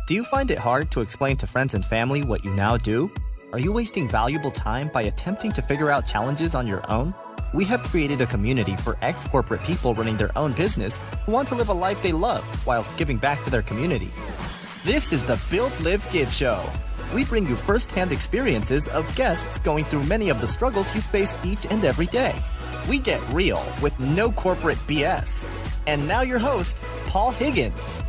Do you find it hard to explain to friends and family what you now do? Are you wasting valuable time by attempting to figure out challenges on your own? We have created a community for ex-corporate people running their own business who want to live a life they love whilst giving back to their community. This is the Build, Live, Give show. We bring you first-hand experiences of guests going through many of the struggles you face each and every day. We get real with no corporate BS. And now your host, Paul Higgins.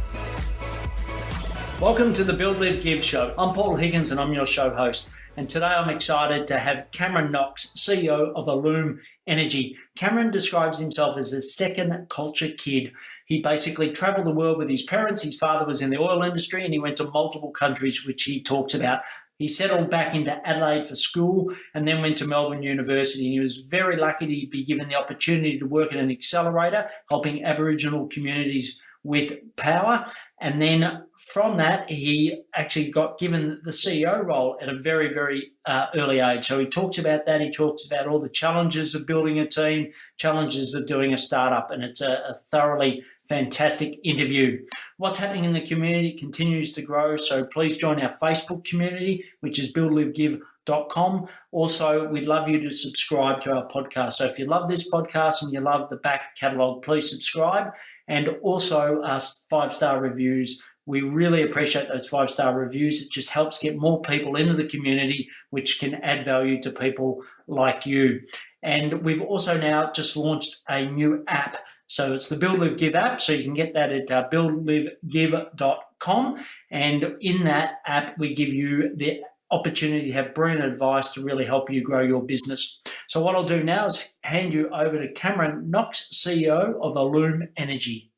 Welcome to the Build, Live, Give show. I'm Paul Higgins and I'm your show host. And today I'm excited to have Cameron Knox, CEO of Allume Energy. Cameron describes himself as a second culture kid. He basically traveled the world with his parents. His father was in the oil industry and he went to multiple countries, which he talks about. He settled back into Adelaide for school and then went to Melbourne University. He was very lucky to be given the opportunity to work at an accelerator, helping Aboriginal communities with power. And then from that, he actually got given the CEO role at a very, very early age. So he talks about that. He talks about all the challenges of building a team, challenges of doing a startup, and it's a thoroughly fantastic interview. What's happening in the community continues to grow, so please join our Facebook community, which is buildlivegive.com. Also, we'd love you to subscribe to our podcast. So if you love this podcast and you love the back catalogue, please subscribe. And also 5-star reviews. We really appreciate those 5-star reviews. It just helps get more people into the community, which can add value to people like you. And we've also now just launched a new app. So it's the Build, Live, Give app. So you can get that at buildlivegive.com. And in that app, we give you the opportunity to have brilliant advice to really help you grow your business. So what I'll do now is hand you over to Cameron Knox, CEO of Allume Energy.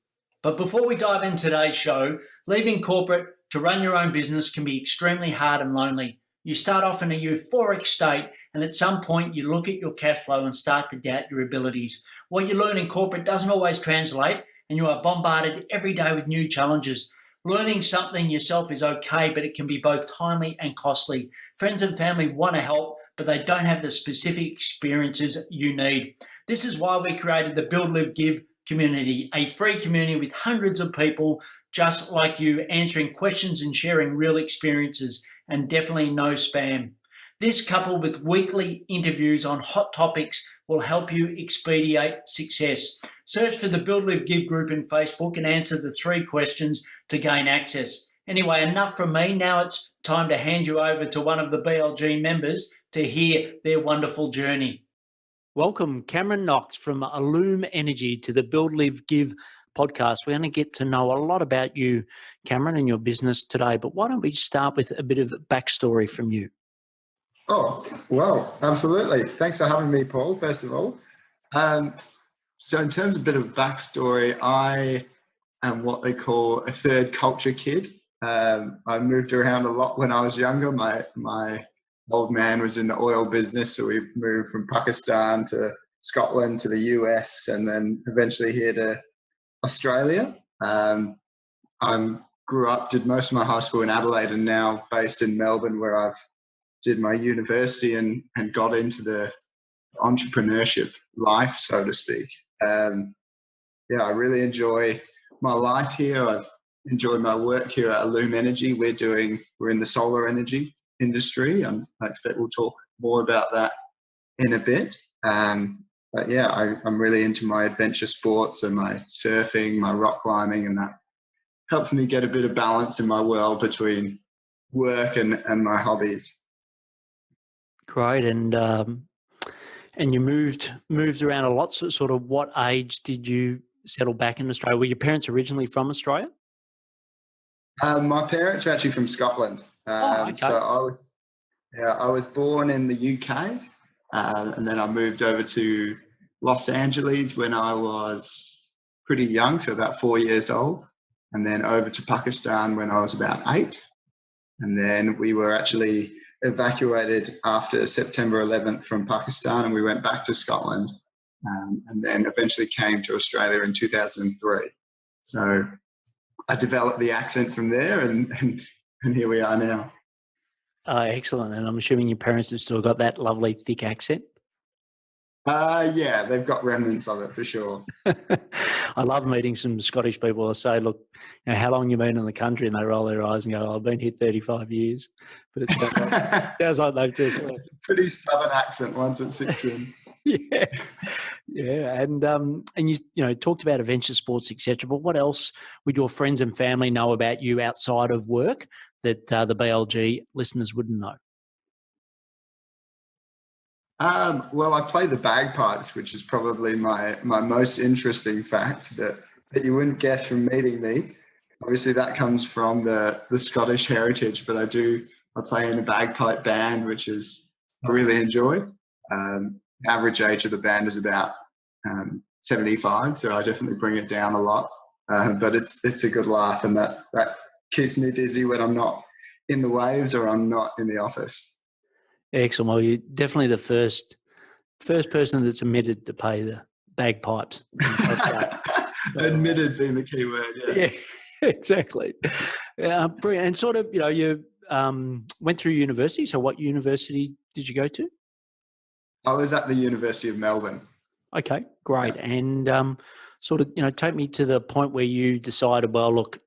But before we dive into today's show, leaving corporate to run your own business can be extremely hard and lonely. You start off in a euphoric state, and at some point you look at your cash flow and start to doubt your abilities. What you learn in corporate doesn't always translate, and you are bombarded every day with new challenges. Learning something yourself is okay, but it can be both timely and costly. Friends and family want to help, but they don't have the specific experiences you need. This is why we created the Build, Live, Give community, a free community with hundreds of people just like you answering questions and sharing real experiences, and definitely no spam. This, coupled with weekly interviews on hot topics, will help you expedite success. Search for the Build, Live, Give group in Facebook and answer the 3 questions to gain access. Anyway, enough from me. Now it's time to hand you over to one of the BLG members to hear their wonderful journey. Welcome, Cameron Knox from Allume Energy, to the Build, Live, Give podcast. We're going to get to know a lot about you, Cameron, and your business today. But why don't we start with a bit of backstory from you? Oh, well, absolutely. Thanks for having me, Paul, first of all. So in terms of a bit of backstory, I am what they call a third culture kid. I moved around a lot when I was younger. My old man was in the oil business, so we moved from Pakistan to Scotland to the US and then eventually here to Australia. I grew up, did most of my high school in Adelaide and now based in Melbourne, where I've did my university and got into the entrepreneurship life, so to speak. I really enjoy my life here. I've enjoyed my work here at Allume Energy. We're in the solar energy industry, and I expect we'll talk more about that in a bit. I'm really into my adventure sports and my surfing, my rock climbing, and that helps me get a bit of balance in my world between work and my hobbies. Great, and you moved around a lot. So sort of what age did you settle back in Australia? Were your parents originally from Australia? My parents are actually from Scotland. Okay. So I was born in the UK, and then I moved over to Los Angeles when I was pretty young, so about 4 years old, and then over to Pakistan when I was about 8. And then we were actually evacuated after September 11th from Pakistan, and we went back to Scotland, and then eventually came to Australia in 2003. So I developed the accent from there, and here we are now. Excellent. And I'm assuming your parents have still got that lovely thick accent? Yeah, they've got remnants of it for sure. I love meeting some Scottish people. I say, look, how long you been in the country? And they roll their eyes and go, I've been here 35 years. But it sounds like they've just left. Pretty stubborn accent once it sinks in. Yeah, yeah, and you talked about adventure sports, etc. But what else would your friends and family know about you outside of work that the BLG listeners wouldn't know? Well, I play the bagpipes, which is probably my most interesting fact that you wouldn't guess from meeting me. Obviously, that comes from the Scottish heritage, but I play in a bagpipe band, which is I really enjoy. The average age of the band is about 75, so I definitely bring it down a lot. But it's a good laugh, and that keeps me busy when I'm not in the waves or I'm not in the office. Excellent. Well, you're definitely the first person that's admitted to play the bagpipes. Admitted being the key word. Yeah, exactly. Brilliant. And sort of, you went through university. So what university did you go to? I was at the University of Melbourne. Okay, great. Yeah. And sort of, take me to the point where you decided, well, look,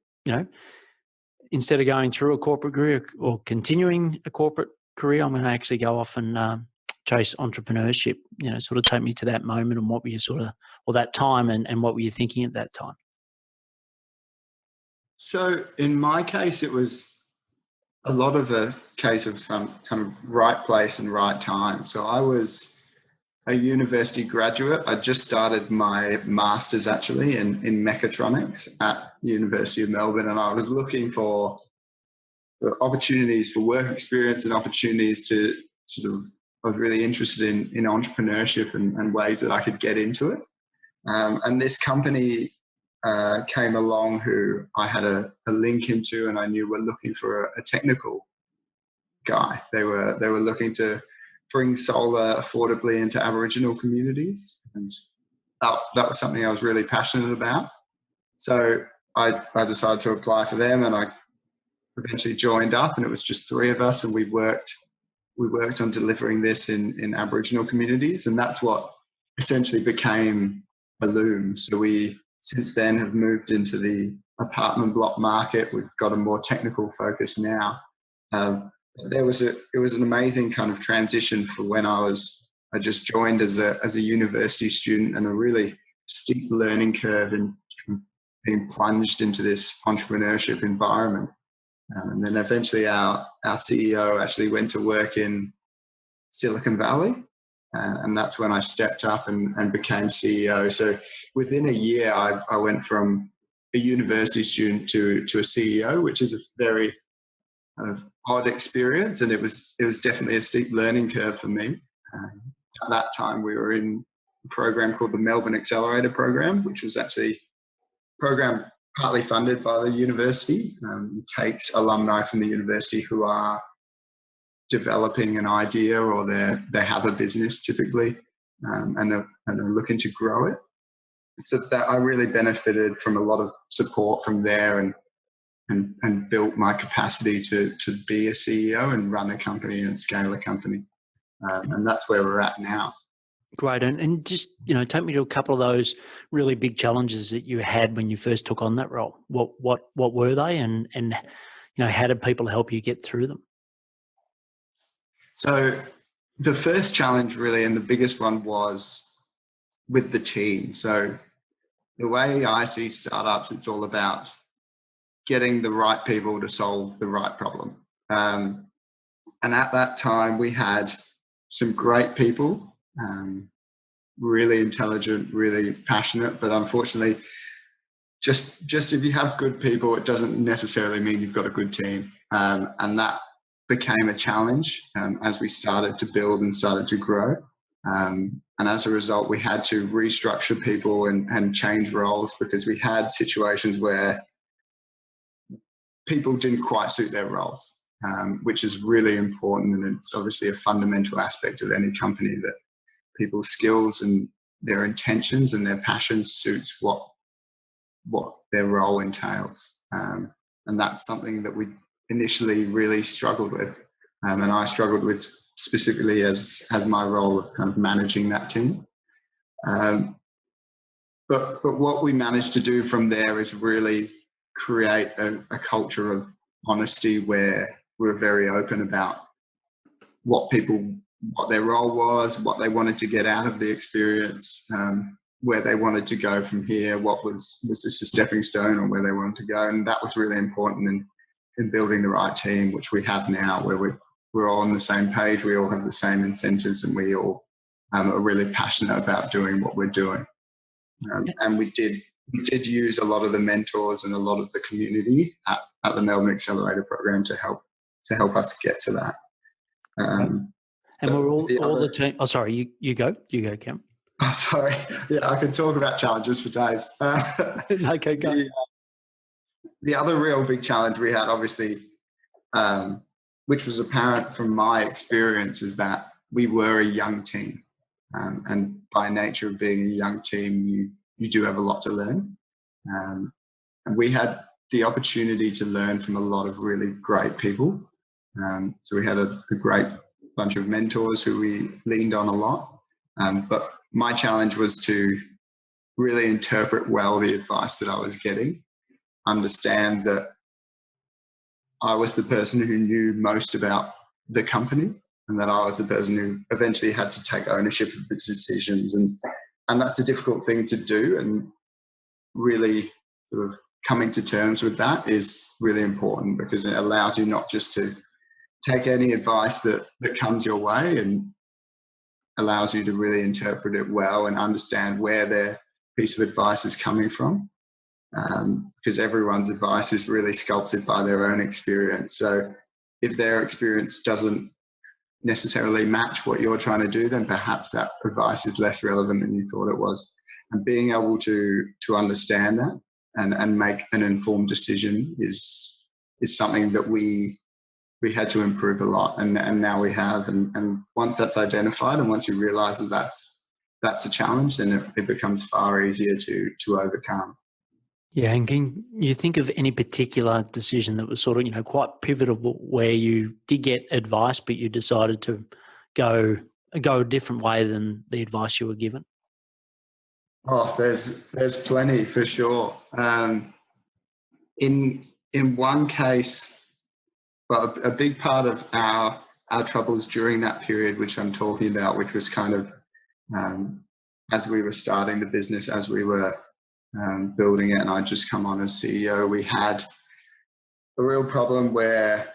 instead of going through a corporate career or continuing a corporate career, I'm going to actually go off and chase entrepreneurship. Sort of take me to that moment and what were you or that time and what were you thinking at that time? So in my case, it was a lot of a case of some kind of right place and right time. So I was a university graduate. I just started my master's actually in mechatronics at the University of Melbourne, and I was looking for opportunities for work experience and opportunities to sort of, I was really interested in entrepreneurship and ways that I could get into it. And this company came along who I had a link into, and I knew were looking for a technical guy. They were looking to bring solar affordably into Aboriginal communities, and that was something I was really passionate about. So I decided to apply for them, and I eventually joined up, and it was just three of us, and we worked on delivering this in Aboriginal communities, and that's what essentially became Allume. So we since then have moved into the apartment block market. We've got a more technical focus now. It was an amazing kind of transition for when I just joined as a university student, and a really steep learning curve in being plunged into this entrepreneurship environment. And then eventually our CEO actually went to work in Silicon Valley, and that's when I stepped up and became CEO. So within a year, I went from a university student to a CEO, which is a very kind of odd experience, and it was definitely a steep learning curve for me. At that time, we were in a program called the Melbourne Accelerator program, which was actually a program partly funded by the university. Takes alumni from the university who are developing an idea, or they have a business typically, and are looking to grow it. So that I really benefited from a lot of support from there, and built my capacity to be a CEO and run a company and scale a company. And that's where we're at now. Great. And just, take me to a couple of those really big challenges that you had when you first took on that role. What were they, and how did people help you get through them? So the first challenge really, and the biggest one, was with the team. So the way I see startups, it's all about getting the right people to solve the right problem. And at that time, we had some great people, really intelligent, really passionate, but unfortunately, just if you have good people, it doesn't necessarily mean you've got a good team. And that became a challenge as we started to build and started to grow. And as a result, we had to restructure people and change roles, because we had situations where people didn't quite suit their roles, which is really important. And it's obviously a fundamental aspect of any company, that people's skills and their intentions and their passion suits what their role entails. And that's something that we initially really struggled with. And I struggled with specifically as my role of kind of managing that team. Um, but what we managed to do from there is really create a culture of honesty where we're very open about what their role was, what they wanted to get out of the experience, where they wanted to go from here, what was this a stepping stone, or where they wanted to go. And that was really important in building the right team, which we have now, where we're all on the same page, we all have the same incentives, and we all are really passionate about doing what we're doing. And we did use a lot of the mentors and a lot of the community at the Melbourne Accelerator program to help us get to that. And we're all the team. Oh, sorry, you go, Cam. Oh, sorry. Yeah, I could talk about challenges for days. Okay, go. The other real big challenge we had, obviously, which was apparent from my experience, is that we were a young team. And by nature of being a young team, you do have a lot to learn. And we had the opportunity to learn from a lot of really great people. So we had a great bunch of mentors who we leaned on a lot. But my challenge was to really interpret well the advice that I was getting, understand that I was the person who knew most about the company, and that I was the person who eventually had to take ownership of the decisions. And that's a difficult thing to do, and really sort of coming to terms with that is really important, because it allows you not just to take any advice that comes your way, and allows you to really interpret it well and understand where their piece of advice is coming from, because everyone's advice is really sculpted by their own experience. So if their experience doesn't necessarily match what you're trying to do, then perhaps that advice is less relevant than you thought it was. And being able to understand that and make an informed decision is something that we had to improve a lot, and now we have. And once that's identified, and once you realise that that's a challenge, then it becomes far easier to overcome. Yeah, and can you think of any particular decision that was sort of, quite pivotal, where you did get advice, but you decided to go a different way than the advice you were given? Oh, there's plenty for sure. In one case, well, a big part of our troubles during that period, which I'm talking about, which was kind of as we were starting the business, as we were building it, and I'd just come on as CEO, we had a real problem where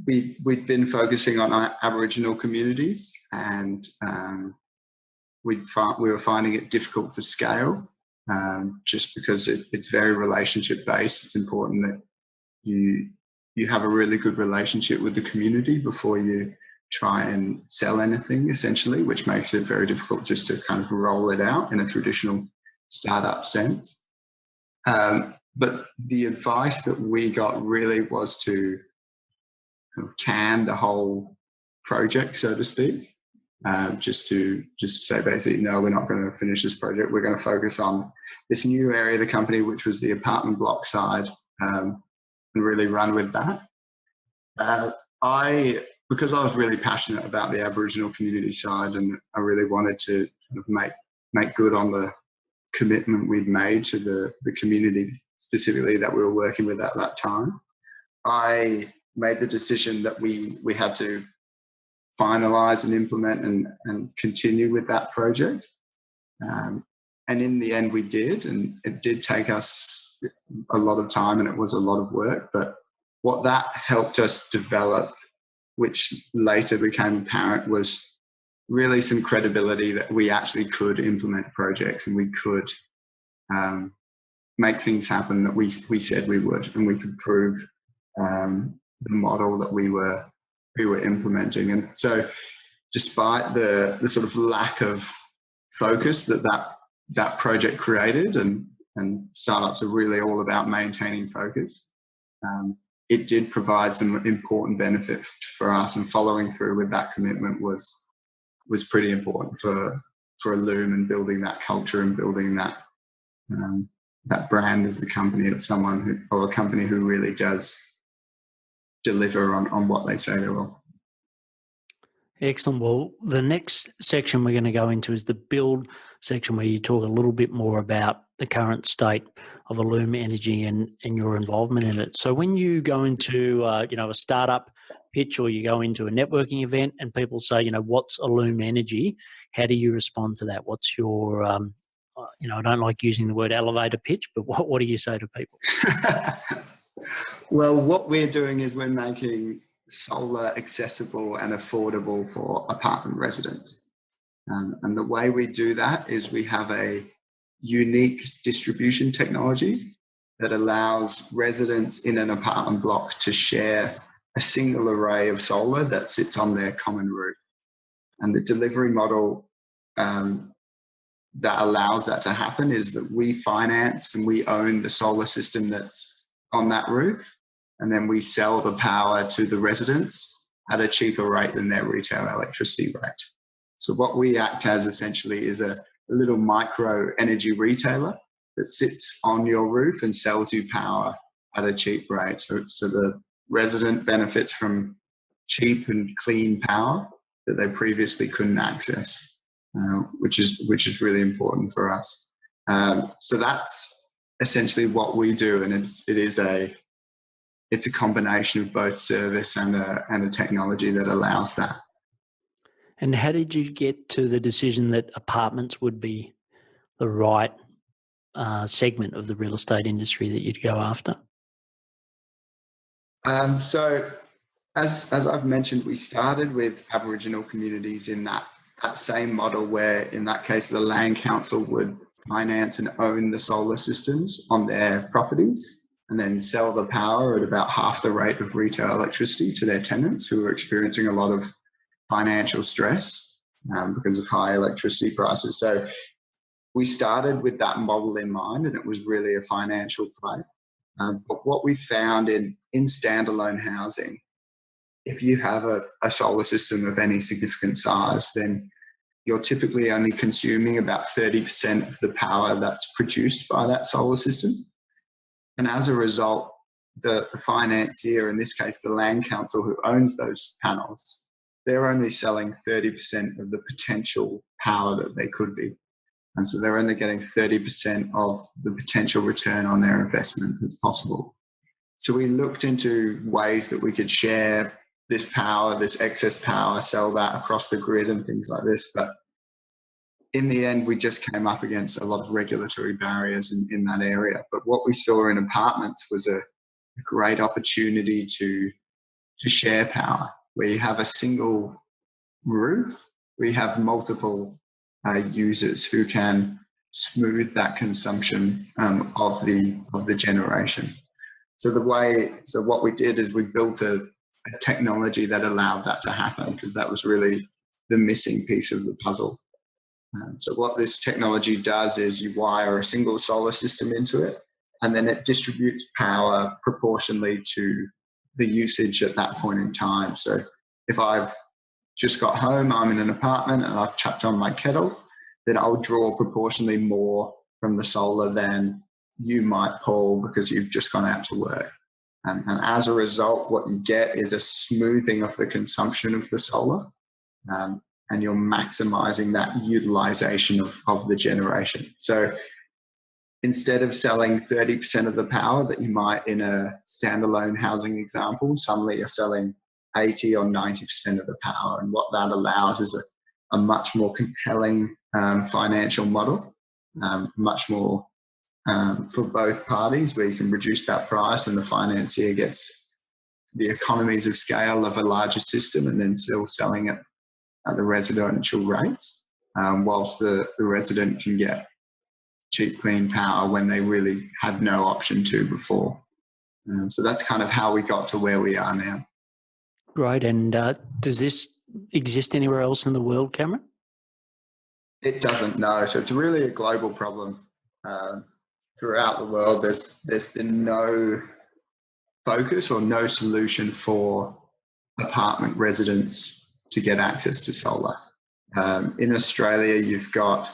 we'd been focusing on our Aboriginal communities, and we were finding it difficult to scale, just because it's very relationship based. It's important that you have a really good relationship with the community before you try and sell anything, essentially, which makes it very difficult just to kind of roll it out in a traditional startup sense. But the advice that we got really was to kind of can the whole project, so to speak, just to say basically, no, we're not going to finish this project. We're going to focus on this new area of the company, which was the apartment block side, and really run with that. Because I was really passionate about the Aboriginal community side, and I really wanted to kind of make good on the commitment we'd made to the community specifically that we were working with at that time, I made the decision that we had to finalise and implement and continue with that project. And in the end we did, and it did take us a lot of time, and it was a lot of work, but what that helped us develop, which later became apparent, was really some credibility that we actually could implement projects, and we could make things happen that we said we would, and we could prove the model that we were implementing. And so despite the sort of lack of focus that project created, and startups are really all about maintaining focus, it did provide some important benefit for us, and following through with that commitment was pretty important for Allume, and building that culture and building that brand as a company of a company who really does deliver on what they say they will. Excellent. Well, the next section we're going to go into is the build section, where you talk a little bit more about the current state of Allume Energy and your involvement in it. So when you go into a startup pitch, or you go into a networking event and people say, what's Allume Energy, how do you respond to that? What's your I don't like using the word elevator pitch, but what do you say to people? Well, what we're doing is we're making solar accessible and affordable for apartment residents. And the way we do that is we have a unique distribution technology that allows residents in an apartment block to share a single array of solar that sits on their common roof. And the delivery model that allows that to happen is that we finance and we own the solar system that's on that roof, and then we sell the power to the residents at a cheaper rate than their retail electricity rate. So what we act as essentially is a little micro energy retailer that sits on your roof and sells you power at a cheap rate. So the resident benefits from cheap and clean power that they previously couldn't access, which is really important for us. So that's essentially what we do, and it's a combination of both service and a technology that allows that. And how did you get to the decision that apartments would be the right segment of the real estate industry that you'd go after? So as I've mentioned, we started with Aboriginal communities in that same model, where in that case the land council would finance and own the solar systems on their properties and then sell the power at about half the rate of retail electricity to their tenants, who were experiencing a lot of financial stress because of high electricity prices. So we started with that model in mind, and it was really a financial play. But what we found in standalone housing, if you have a solar system of any significant size, then you're typically only consuming about 30% of the power that's produced by that solar system. And as a result, the financier, in this case the land council who owns those panels, they're only selling 30% of the potential power that they could be. And so they're only getting 30% of the potential return on their investment that's possible. So we looked into ways that we could share this power, this excess power, sell that across the grid and things like this. But in the end, we just came up against a lot of regulatory barriers in that area. But what we saw in apartments was a great opportunity to share power, where you have a single roof, we have multiple users who can smooth that consumption of the generation. So what we did is we built a technology that allowed that to happen, because that was really the missing piece of the puzzle. So what this technology does is you wire a single solar system into it, and then it distributes power proportionally to the usage at that point in time. So if I've just got home, I'm in an apartment and I've chucked on my kettle, then I'll draw proportionally more from the solar than you might, Paul, because you've just gone out to work. And as a result, what you get is a smoothing of the consumption of the solar, and you're maximizing that utilization of the generation. So instead of selling 30% of the power that you might in a standalone housing example, suddenly you're selling 80 or 90% of the power. And what that allows is a much more compelling financial model, much more for both parties, where you can reduce that price and the financier gets the economies of scale of a larger system, and then still selling it at the residential rates, whilst the resident can get cheap, clean power when they really had no option to before. So that's kind of how we got to where we are now. Great. And does this exist anywhere else in the world, Cameron? It doesn't, no. So it's really a global problem. Throughout the world, there's been no focus or no solution for apartment residents to get access to solar. In Australia, you've got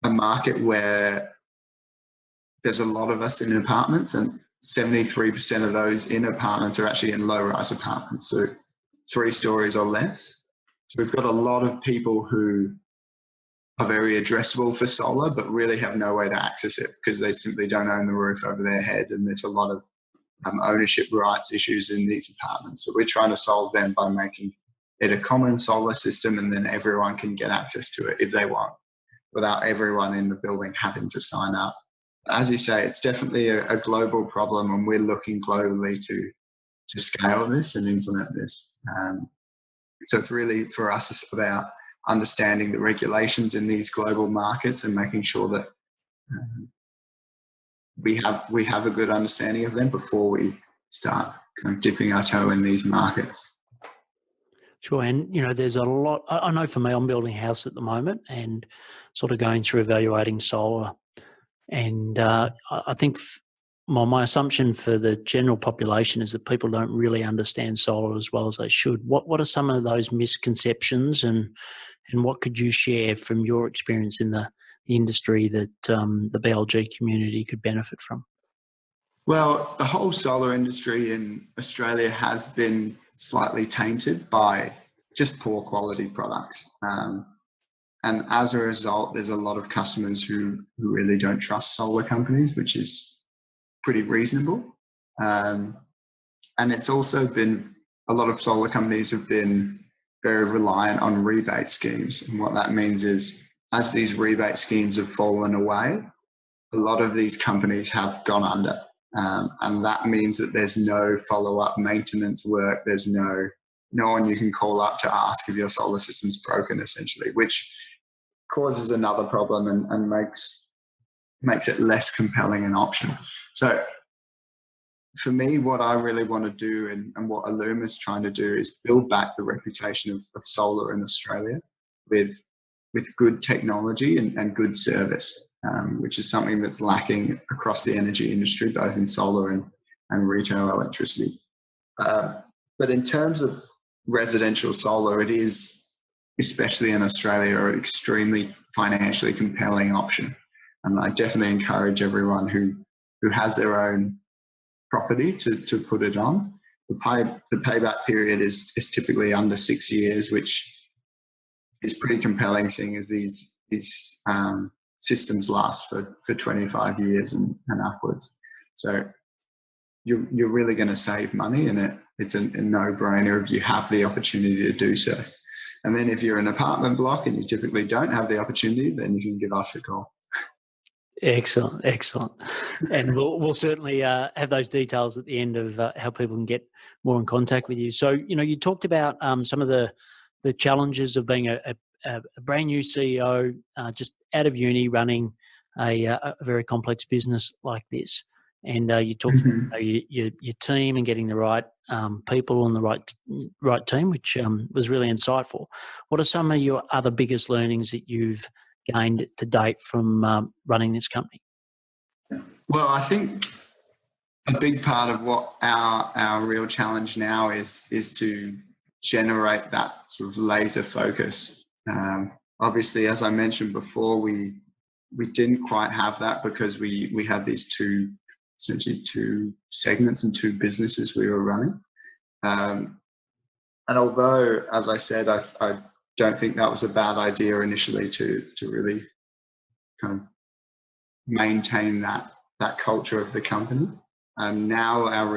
a market where there's a lot of us in apartments, and 73% of those in apartments are actually in low-rise apartments. So 3 stories or less. So we've got a lot of people who are very addressable for solar, but really have no way to access it because they simply don't own the roof over their head, and there's a lot of ownership rights issues in these apartments. So we're trying to solve them by making it a common solar system, and then everyone can get access to it if they want, without everyone in the building having to sign up. As you say, it's definitely a global problem, and we're looking globally to scale this and implement this. So it's really, for us, it's about understanding the regulations in these global markets and making sure that we have a good understanding of them before we start kind of dipping our toe in these markets. Sure, and there's a lot. I know for me, I'm building a house at the moment and sort of going through evaluating solar, and I think my assumption for the general population is that people don't really understand solar as well as they should. What are some of those misconceptions, and what could you share from your experience in the industry that the BLG community could benefit from? Well, the whole solar industry in Australia has been slightly tainted by just poor quality products. And as a result, there's a lot of customers who really don't trust solar companies, which is pretty reasonable. And it's also been, a lot of solar companies have been very reliant on rebate schemes. And what that means is, as these rebate schemes have fallen away, a lot of these companies have gone under. And that means that there's no follow-up maintenance work. There's no one you can call up to ask if your solar system's broken, essentially, which causes another problem and makes it less compelling an option. So for me, what I really want to do and what Allume is trying to do is build back the reputation of solar in Australia with good technology and good service. Which is something that's lacking across the energy industry, both in solar and retail electricity. But in terms of residential solar, it is, especially in Australia, an extremely financially compelling option. And I definitely encourage everyone who has their own property to put it on. The payback period is typically under 6 years, which is pretty compelling, seeing as these systems last for 25 years and upwards. So you're really going to save money, and it's a no-brainer if you have the opportunity to do so. And then if you're an apartment block and you typically don't have the opportunity, then you can give us a call. Excellent. And we'll certainly have those details at the end of how people can get more in contact with you. So, you talked about some of the challenges of being a brand new CEO, just out of uni, running a very complex business like this. And you talked about your team and getting the right people on the right team, which was really insightful. What are some of your other biggest learnings that you've gained to date from running this company? Well, I think a big part of what our real challenge now is to generate that sort of laser focus. Obviously, as I mentioned before, we didn't quite have that because we had these essentially two segments and 2 businesses we were running. And although, as I said, I don't think that was a bad idea initially to really kind of maintain that culture of the company. Now our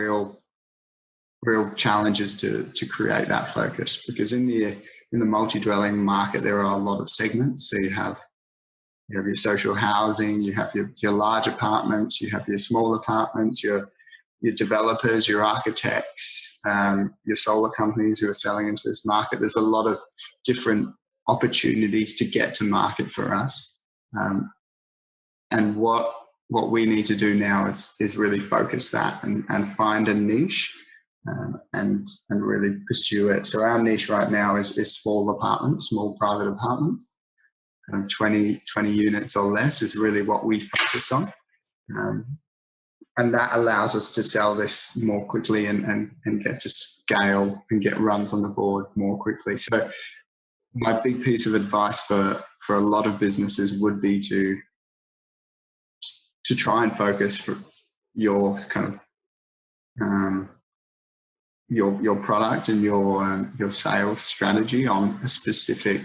real challenge is to create that focus, because in the multi-dwelling market there are a lot of segments. So you have your social housing, you have your large apartments, you have your small apartments, your developers, your architects, your solar companies who are selling into this market. There's a lot of different opportunities to get to market for us. And what we need to do now is really focus that and find a niche and really pursue it. So our niche right now is small apartments, small private apartments. 20 units or less is really what we focus on. And that allows us to sell this more quickly and get to scale and get runs on the board more quickly. So my big piece of advice for a lot of businesses would be to try and focus for your kind of your product and your sales strategy on a specific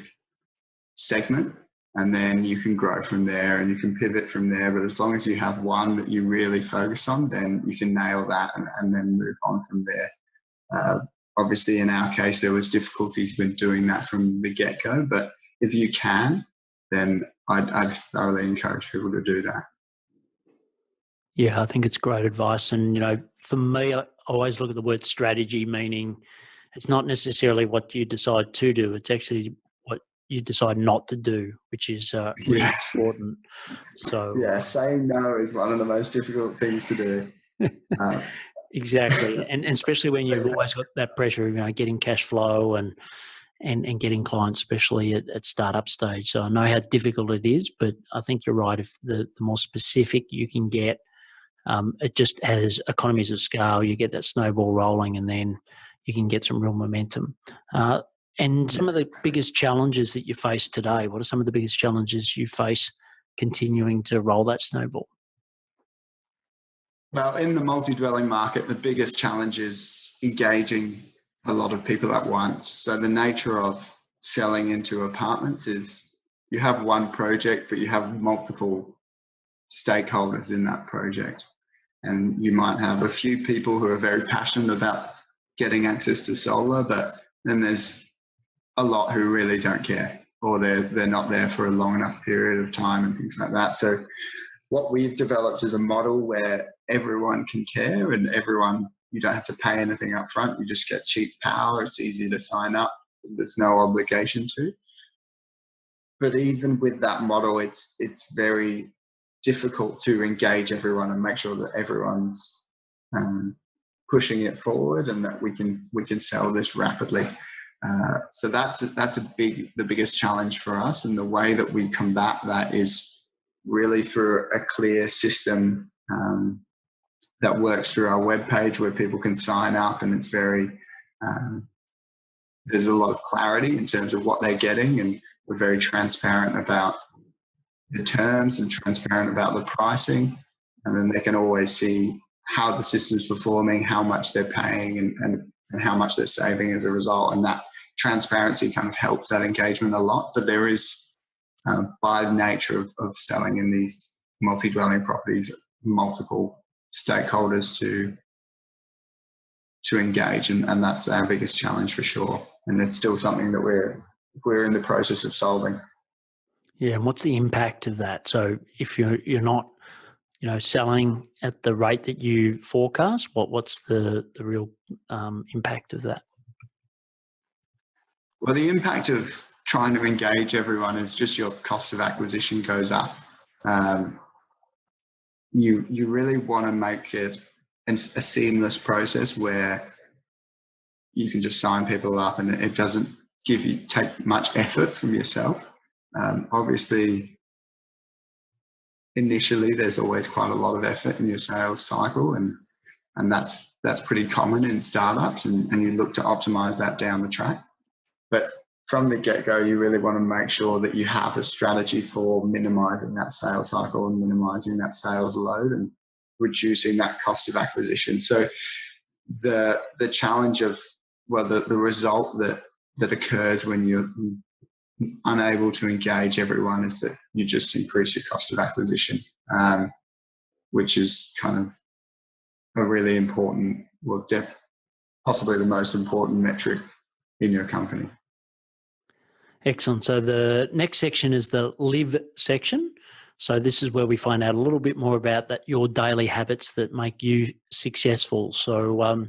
segment, and then you can grow from there and you can pivot from there. But as long as you have one that you really focus on, then you can nail that and then move on from there. Obviously, in our case, there was difficulties with doing that from the get-go, but if you can, then I'd thoroughly encourage people to do that. Yeah, I think it's great advice. And, for me, I always look at the word strategy, meaning it's not necessarily what you decide to do. It's actually what you decide not to do, which is really important. So yeah, saying no is one of the most difficult things to do. Exactly. And especially when you've always got that pressure of, getting cash flow and getting clients, especially at startup stage. So I know how difficult it is, but I think you're right. If the more specific you can get, it just has economies of scale. You get that snowball rolling, and then you can get some real momentum. And some of the biggest challenges that you face today, what are some of the biggest challenges you face continuing to roll that snowball? Well, in the multi-dwelling market, the biggest challenge is engaging a lot of people at once. So the nature of selling into apartments is you have one project, but you have multiple stakeholders in that project. And you might have a few people who are very passionate about getting access to solar, but then there's a lot who really don't care, or they're not there for a long enough period of time and things like that. So what we've developed is a model where everyone can care, and you don't have to pay anything up front. You just get cheap power. It's easy to sign up. There's no obligation to. But even with that model, it's very difficult to engage everyone and make sure that everyone's pushing it forward and that we can sell this rapidly. So that's the biggest challenge for us, and the way that we combat that is really through a clear system that works through our webpage where people can sign up, and it's very there's a lot of clarity in terms of what they're getting, and we're very transparent about the terms and transparent about the pricing, and then they can always see how the system's performing, how much they're paying, and how much they're saving as a result. And that transparency kind of helps that engagement a lot. But there is, by the nature of selling in these multi-dwelling properties, multiple stakeholders to engage, and that's our biggest challenge for sure. And it's still something that we're in the process of solving. Yeah, and what's the impact of that? So if you're not, selling at the rate that you forecast, what's the real impact of that? Well, the impact of trying to engage everyone is just your cost of acquisition goes up. You really want to make it a seamless process where you can just sign people up, and it doesn't take much effort from yourself. Obviously, initially there's always quite a lot of effort in your sales cycle, and that's pretty common in startups, and you look to optimize that down the track. But from the get-go, you really want to make sure that you have a strategy for minimizing that sales cycle and minimizing that sales load and reducing that cost of acquisition. So the challenge of, well, the result that occurs when you're unable to engage everyone is that you just increase your cost of acquisition, which is kind of a really important, possibly the most important metric in your company. Excellent. So the next section is the live section. So this is where we find out a little bit more about your daily habits that make you successful. So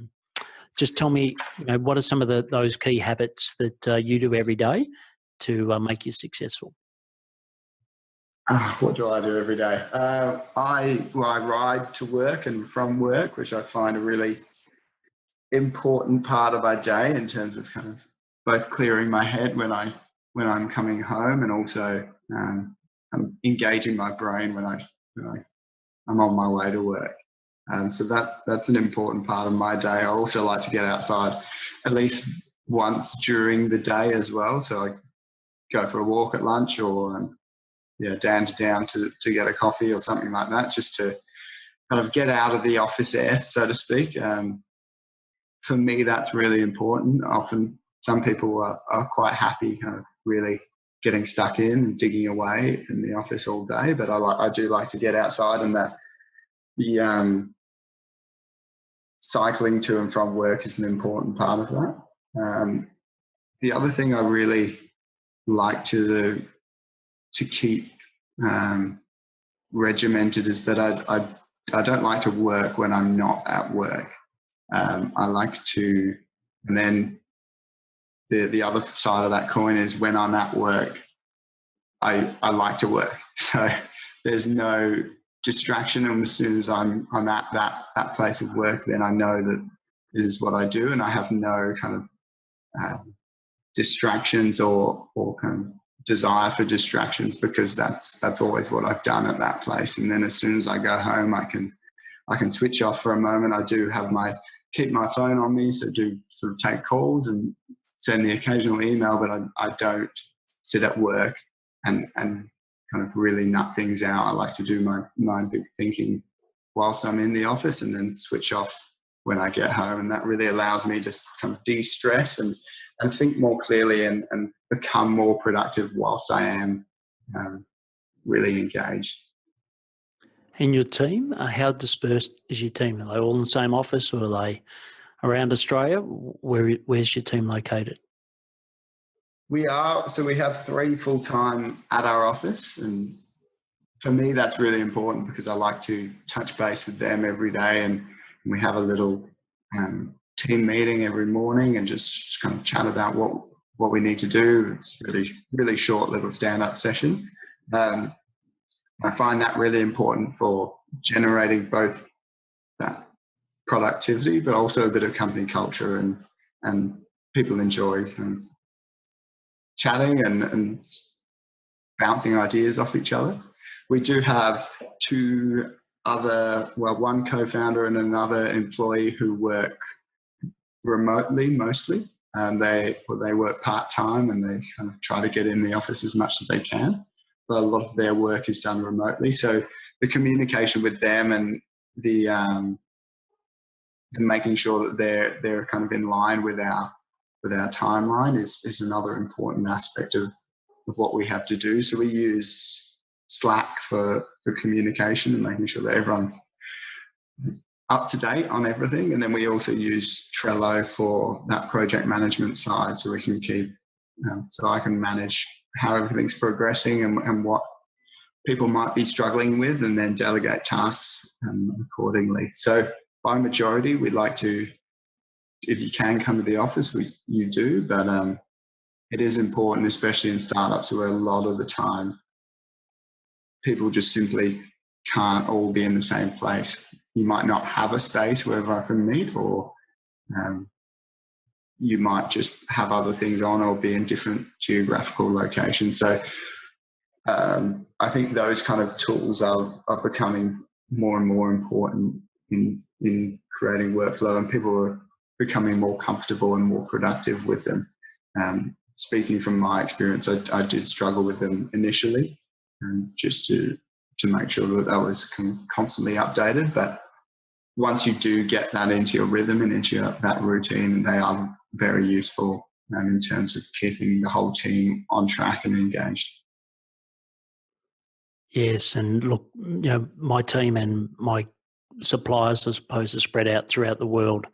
just tell me, what are some of those key habits that you do every day to make you successful? What do I do every day? I ride to work and from work, which I find a really important part of my day in terms of kind of both clearing my head when I'm coming home, and also I'm engaging my brain when I'm on my way to work. So that's an important part of my day. I also like to get outside at least once during the day as well. So I go for a walk at lunch, or down to get a coffee or something like that, just to kind of get out of the office air, so to speak. for me, that's really important. Often some people are quite happy kind of really getting stuck in and digging away in the office all day, but I do like to get outside, and that the cycling to and from work is an important part of that. The other thing I really like to keep regimented is that I don't like to work when I'm not at work. I like to, and then the other side of that coin is when I'm at work, I like to work. So there's no distraction, and as soon as I'm at that place of work, then I know that this is what I do, and I have no kind of distractions or kind of desire for distractions, because that's always what I've done at that place. And then as soon as I go home, I can switch off for a moment. I do have keep my phone on me, so do sort of take calls and send the occasional email, but I don't sit at work and kind of really nut things out. I like to do my big thinking whilst I'm in the office, and then switch off when I get home. And that really allows me to kind of de-stress and think more clearly and become more productive whilst I am really engaged. And your team, how dispersed is your team? Are they all in the same office, or are they around Australia? Where's your team located? We have 3 full-time at our office, and for me that's really important because I like to touch base with them every day, and we have a little team meeting every morning and just kind of chat about what we need to do. It's really short little stand-up session. I find that really important for generating both that productivity, but also a bit of company culture, and people enjoy kind of chatting and bouncing ideas off each other. We do have one co-founder and another employee who work remotely mostly. They work part-time, and they kind of try to get in the office as much as they can, but a lot of their work is done remotely. So the communication with them and the making sure that they're kind of in line with our timeline is another important aspect of what we have to do. So we use Slack for communication and making sure that everyone's up to date on everything. And then we also use Trello for that project management side, so we can keep, so I can manage how everything's progressing and what people might be struggling with, and then delegate tasks accordingly. So by majority, we like to, if you can come to the office, you do, but it is important, especially in startups where a lot of the time people just simply can't all be in the same place. You might not have a space where everyone can meet, or you might just have other things on or be in different geographical locations. So I think those kind of tools are becoming more and more important in creating workflow, and people are becoming more comfortable and more productive with them. Speaking from my experience, I did struggle with them initially, just to make sure that was constantly updated. But once you do get that into your rhythm and into that routine, they are very useful in terms of keeping the whole team on track and engaged. Yes, and look, my team and my suppliers, I suppose, are spread out throughout the world.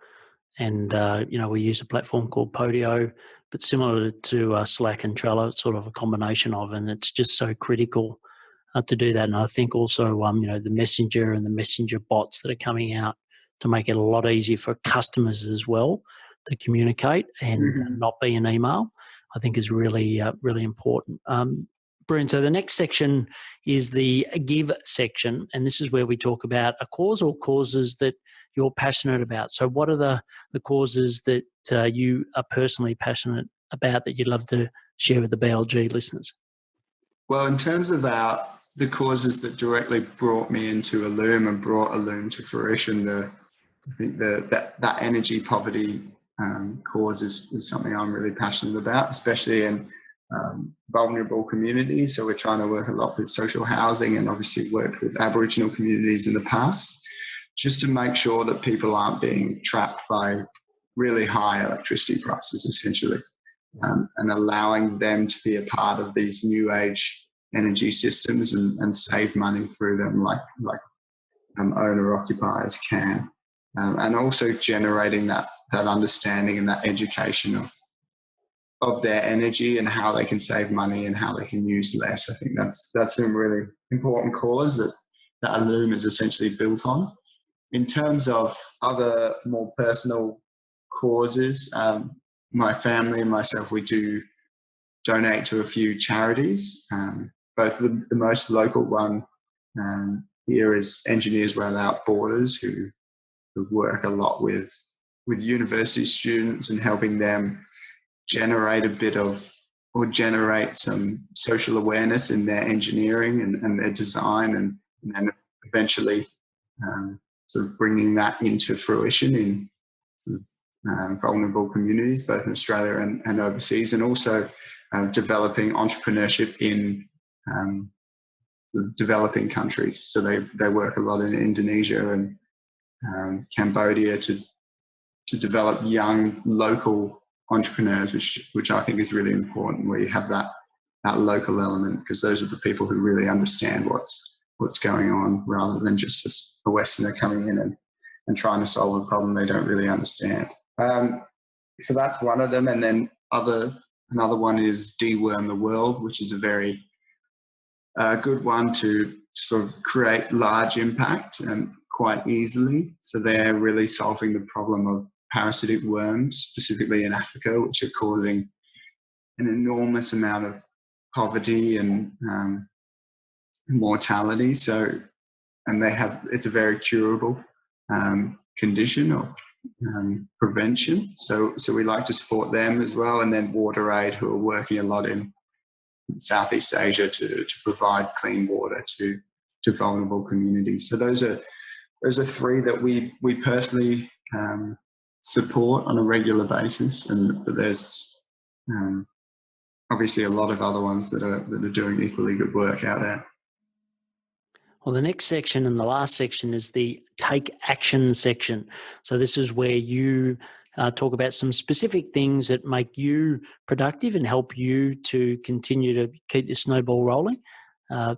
And, we use a platform called Podio, but similar to Slack and Trello, it's sort of a combination of, and it's just so critical to do that. And I think also, the Messenger and the Messenger bots that are coming out to make it a lot easier for customers as well to communicate and not be an email, I think is really, really important. Brune, so the next section is the give section, and this is where we talk about a cause or causes that you're passionate about. So what are the causes that you are personally passionate about that you'd love to share with the BLG listeners? Well, in terms of the causes that directly brought me into Allume and brought Allume to fruition, I think that energy poverty cause is something I'm really passionate about, especially in vulnerable communities. So we're trying to work a lot with social housing, and obviously worked with Aboriginal communities in the past, just to make sure that people aren't being trapped by really high electricity prices, essentially, and allowing them to be a part of these new age energy systems and save money through them, like owner occupiers can, and also generating that understanding and that education of their energy and how they can save money and how they can use less. I think that's a really important cause that Allume is essentially built on. In terms of other more personal causes, my family and myself, we do donate to a few charities. Both the most local one here is Engineers Without Borders, who work a lot with university students and helping them generate some social awareness in their engineering and their design, and then eventually sort of bringing that into fruition in sort of vulnerable communities, both in Australia and overseas, and also developing entrepreneurship in developing countries. So they work a lot in Indonesia and Cambodia to develop young local entrepreneurs, which I think is really important, where you have that local element, because those are the people who really understand what's going on, rather than just a Westerner coming in and trying to solve a problem they don't really understand. So that's one of them. And then another one is Deworm the World, which is a very good one to sort of create large impact and quite easily. So they're really solving the problem of parasitic worms, specifically in Africa, which are causing an enormous amount of poverty and mortality. So, and it's a very curable condition or prevention. So we like to support them as well. And then WaterAid, who are working a lot in Southeast Asia to provide clean water to vulnerable communities. So those are three that we personally support on a regular basis, but there's obviously a lot of other ones that are doing equally good work out there. Well, the next section and the last section is the take action section. So this is where you talk about some specific things that make you productive and help you to continue to keep the snowball rolling. So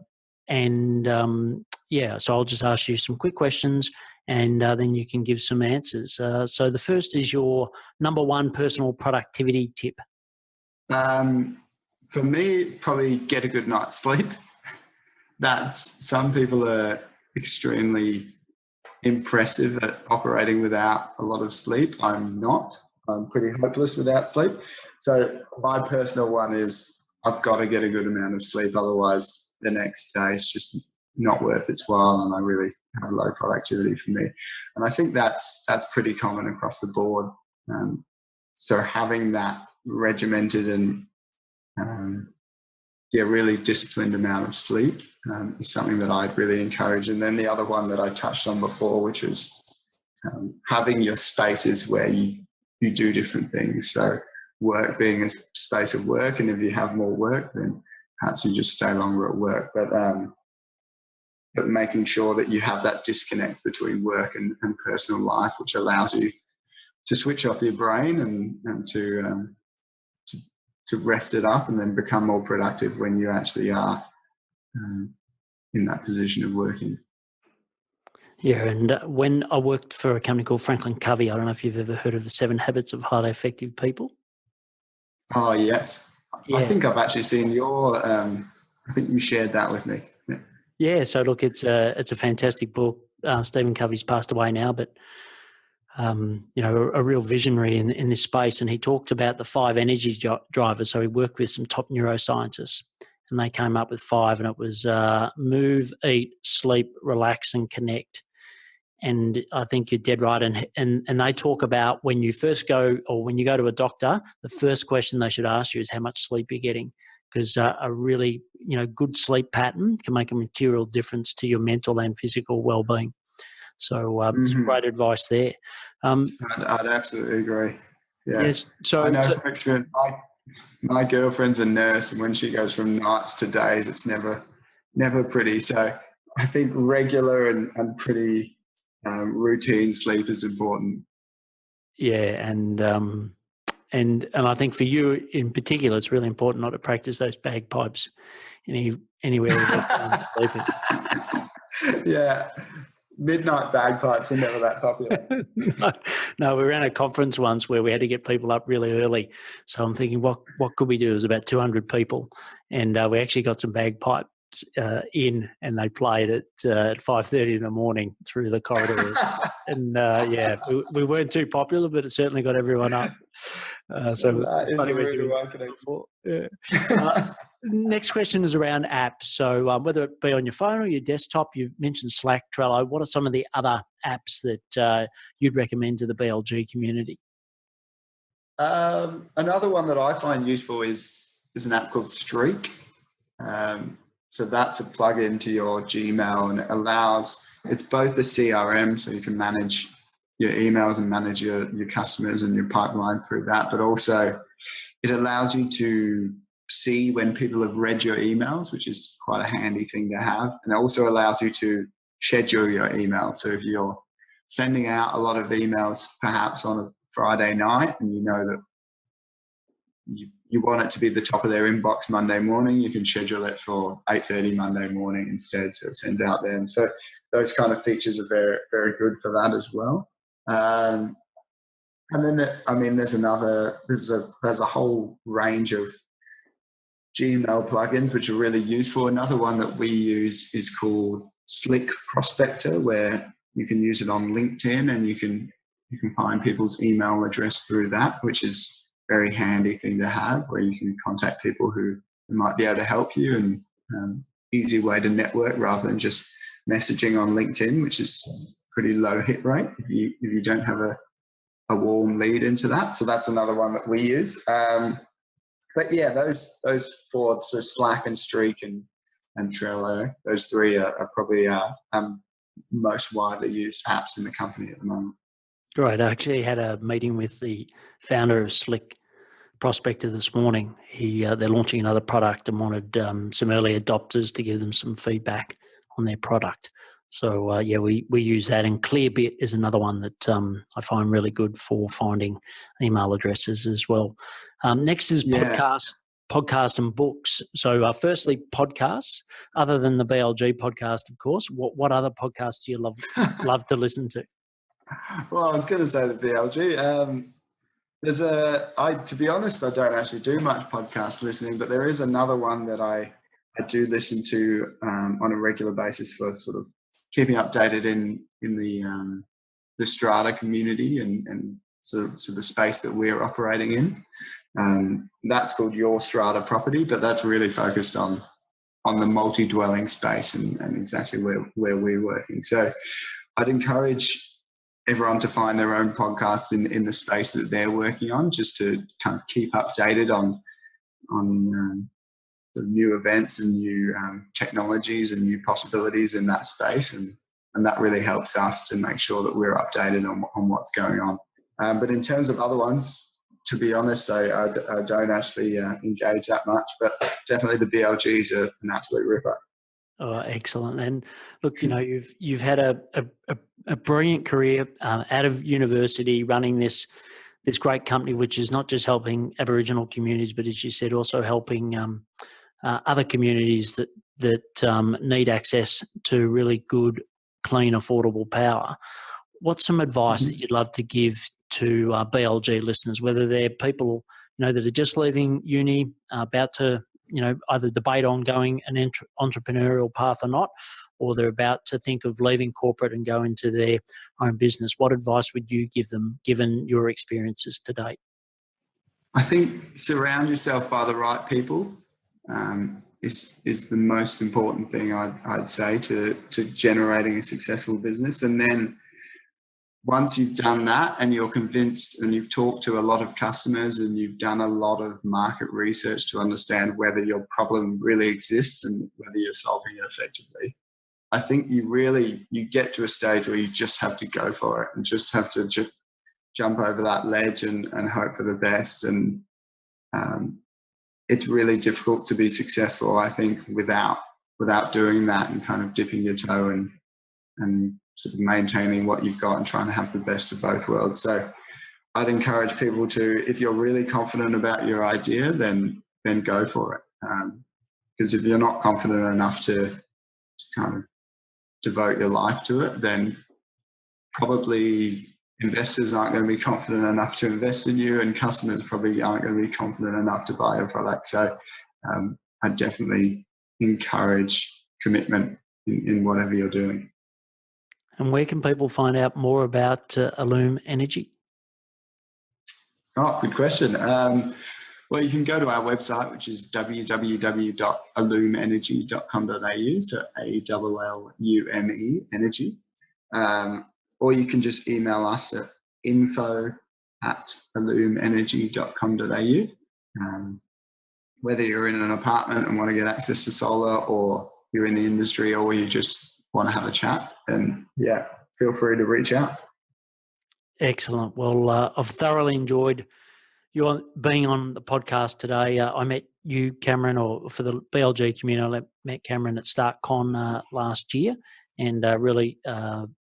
I'll just ask you some quick questions, and then you can give some answers. So the first is your number one personal productivity tip. For me, probably get a good night's sleep. Some people are extremely impressive at operating without a lot of sleep. I'm not. I'm pretty hopeless without sleep. So my personal one is I've got to get a good amount of sleep, otherwise the next day is just not worth its while, and I really have low productivity for me. And I think that's pretty common across the board. So having that regimented and really disciplined amount of sleep is something that I'd really encourage. And then the other one that I touched on before, which is having your spaces where you do different things. So work being a space of work, and if you have more work, then perhaps you just stay longer at work. But making sure that you have that disconnect between work and personal life, which allows you to switch off your brain and to rest it up, and then become more productive when you actually are in that position of working. Yeah, and when I worked for a company called Franklin Covey, I don't know if you've ever heard of the 7 Habits of Highly Effective People. Oh, yes. Yeah. I think I've actually seen I think you shared that with me. Yeah, so look, it's a fantastic book. Stephen Covey's passed away now, but a real visionary in this space. And he talked about the 5 energy drivers. So he worked with some top neuroscientists, and they came up with 5, and it was move, eat, sleep, relax, and connect. And I think you're dead right. And they talk about when you first go, or when you go to a doctor, the first question they should ask you is how much sleep you're getting, because a really good sleep pattern can make a material difference to your mental and physical well-being. So some great advice there. I'd absolutely agree. Yeah. Yes. So I know from experience, my girlfriend's a nurse, and when she goes from nights to days, it's never pretty. So I think regular and pretty routine sleep is important. Yeah, and I think for you in particular, it's really important not to practice those bagpipes anywhere where everyone's sleeping. Yeah, midnight bagpipes are never that popular. No, we ran a conference once where we had to get people up really early. So I'm thinking, what could we do? It was about 200 people, and we actually got some bagpipes in, and they played at 5:30 in the morning through the corridor. And yeah, we weren't too popular, but it certainly got everyone up. So it's funny when you mentioned it before. Yeah. Next question is around apps. So whether it be on your phone or your desktop, you've mentioned Slack, Trello. What are some of the other apps that you'd recommend to the BLG community? Another one that I find useful is an app called Streak. So that's a plug-in to your Gmail, and it allows, it's both a CRM, so you can manage your emails and manage your customers and your pipeline through that, but also it allows you to see when people have read your emails, which is quite a handy thing to have. And it also allows you to schedule your emails. So if you're sending out a lot of emails perhaps on a Friday night, and you know that you want it to be the top of their inbox Monday morning, you can schedule it for 8:30 Monday morning instead, so it sends out then. So those kind of features are very, very good for that as well. And then, I mean, there's a whole range of Gmail plugins which are really useful. Another one that we use is called Slick Prospector, where you can use it on LinkedIn, and you can find people's email address through that, which is a very handy thing to have, where you can contact people who might be able to help you, and easy way to network rather than just messaging on LinkedIn, which is pretty low hit rate if you don't have a warm lead into that. So that's another one that we use. But yeah, those four, so Slack and Streak and Trello, those three are probably most widely used apps in the company at the moment. Great. I actually had a meeting with the founder of Slick Prospector this morning. They're launching another product and wanted some early adopters to give them some feedback on their product. So yeah, we use that, and Clearbit is another one that I find really good for finding email addresses as well. Next is podcast and books. So firstly, podcasts. Other than the BLG podcast, of course, what other podcasts do you love to listen to? Well, I was going to say the BLG. To be honest, I don't actually do much podcast listening, but there is another one that I do listen to on a regular basis for sort of keeping updated in the strata community and sort of the space that we're operating in. That's called Your Strata Property, but that's really focused on the multi-dwelling space and exactly where we're working. So I'd encourage everyone to find their own podcast in the space that they're working on, just to kind of keep updated on the new events and new technologies and new possibilities in that space, and that really helps us to make sure that we're updated on what's going on. But in terms of other ones, to be honest, I don't actually engage that much, but definitely the BLGs are an absolute ripper. Oh, excellent! And look, you know, you've had a brilliant career out of university, running this great company, which is not just helping Aboriginal communities, but as you said, also helping other communities that need access to really good, clean, affordable power. What's some advice that you'd love to give to BLG listeners, whether they're people that are just leaving uni, about to either debate on going an entrepreneurial path or not, or they're about to think of leaving corporate and go into their own business? What advice would you give them, given your experiences to date? I think surround yourself by the right people is the most important thing I'd say to generating a successful business. And then once you've done that and you're convinced and you've talked to a lot of customers and you've done a lot of market research to understand whether your problem really exists and whether you're solving it effectively, I think you get to a stage where you just have to go for it and just have to jump over that ledge and hope for the best. And it's really difficult to be successful, I think, without doing that and kind of dipping your toe and sort of maintaining what you've got and trying to have the best of both worlds. So I'd encourage people to, if you're really confident about your idea, then go for it. Because if you're not confident enough to kind of devote your life to it, then probably investors aren't going to be confident enough to invest in you, and customers probably aren't going to be confident enough to buy your product. So I definitely encourage commitment in whatever you're doing. And where can people find out more about Allume Energy? Oh, good question. Well, you can go to our website, which is www.allumeenergy.com.au, so ALLUME energy. Or you can just email us at info@allumeenergy.com.au. Whether you're in an apartment and want to get access to solar, or you're in the industry, or you just want to have a chat, then yeah, feel free to reach out. Excellent. Well, I've thoroughly enjoyed you being on the podcast today. I met you, Cameron, or for the BLG community, I met Cameron at StartCon last year, and really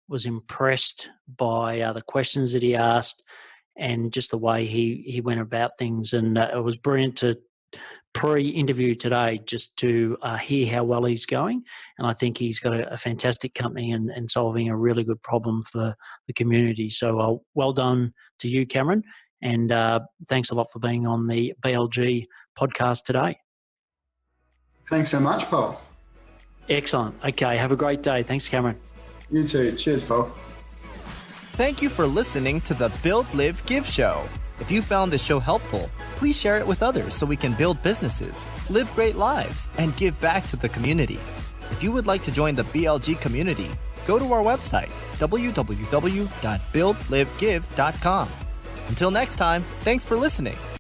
was impressed by the questions that he asked and just the way he went about things. And it was brilliant to pre-interview today just to hear how well he's going. And I think he's got a fantastic company and solving a really good problem for the community. So well done to you, Cameron. And thanks a lot for being on the BLG podcast today. Thanks so much, Paul. Excellent. Okay, have a great day. Thanks, Cameron. You too. Cheers, Paul. Thank you for listening to the Build, Live, Give show. If you found this show helpful, please share it with others so we can build businesses, live great lives, and give back to the community. If you would like to join the BLG community, go to our website, www.buildlivegive.com. Until next time, thanks for listening.